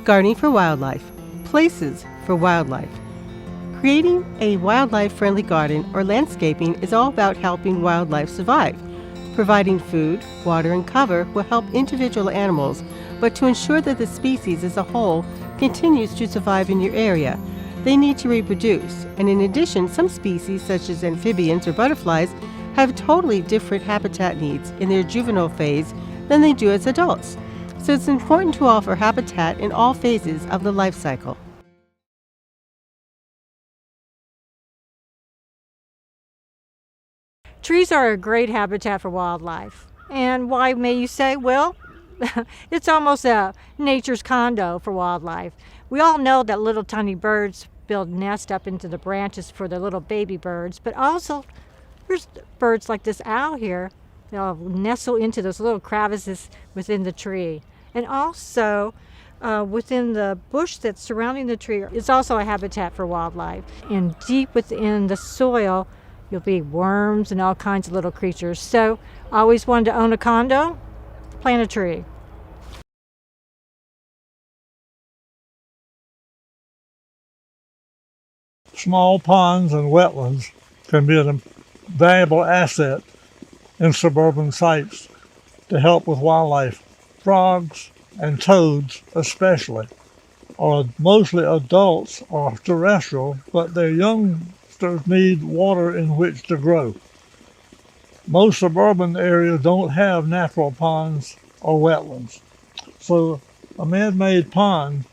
Gardening for Wildlife, Places for Wildlife. Creating a wildlife-friendly garden or landscaping is all about helping wildlife survive. Providing food, water, and cover will help individual animals, but to ensure that the species as a whole continues to survive in your area, they need to reproduce. And in addition, some species, such as amphibians or butterflies, have totally different habitat needs in their juvenile phase than they do as adults. So it's important to offer habitat in all phases of the life cycle. Trees are a great habitat for wildlife. And why, may you say? Well, it's almost a nature's condo for wildlife. We all know that little tiny birds build nests up into the branches for their little baby birds, but also there's birds like this owl here. They'll nestle into those little crevices within the tree. And also, within the bush that's surrounding the tree is also a habitat for wildlife. And deep within the soil, you'll be worms and all kinds of little creatures. So, always wanted to own a condo? Plant a tree. Small ponds and wetlands can be a valuable asset in suburban sites to help with wildlife. Frogs and toads especially are mostly adults or terrestrial, but their youngsters need water in which to grow. Most suburban areas don't have natural ponds or wetlands, so a man-made pond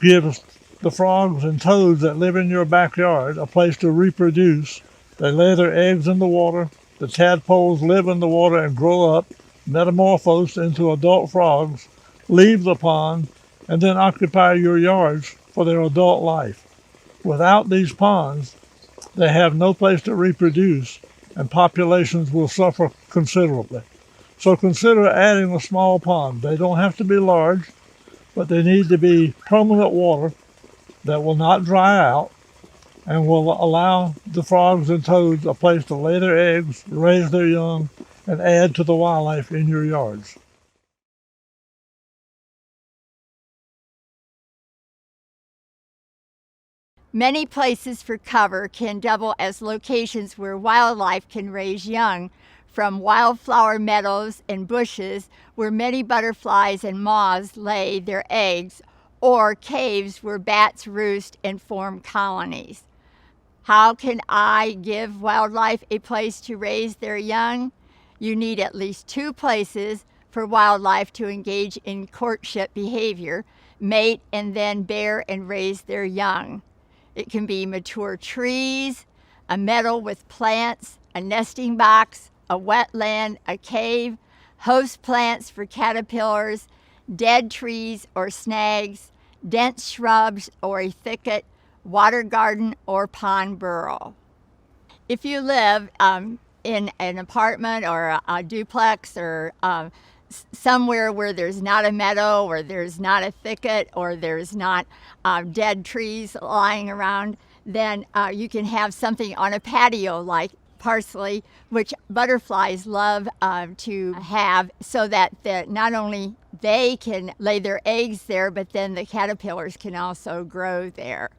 gives the frogs and toads that live in your backyard a place to reproduce. They lay their eggs in the water. The tadpoles live in the water and grow up, metamorphose into adult frogs, leave the pond, and then occupy your yards for their adult life. Without these ponds, they have no place to reproduce, and populations will suffer considerably. So consider adding a small pond. They don't have to be large, but they need to be permanent water that will not dry out and will allow the frogs and toads a place to lay their eggs, raise their young, and add to the wildlife in your yards. Many places for cover can double as locations where wildlife can raise young, from wildflower meadows and bushes where many butterflies and moths lay their eggs, or caves where bats roost and form colonies. How can I give wildlife a place to raise their young? You need at least 2 places for wildlife to engage in courtship behavior, mate, and then bear and raise their young. It can be mature trees, a meadow with plants, a nesting box, a wetland, a cave, host plants for caterpillars, dead trees or snags, dense shrubs or a thicket, water garden or pond burrow. If you live in an apartment or a duplex or somewhere where there's not a meadow or there's not a thicket or there's not dead trees lying around, then you can have something on a patio like parsley, which butterflies love to have, so that not only they can lay their eggs there, but then the caterpillars can also grow there.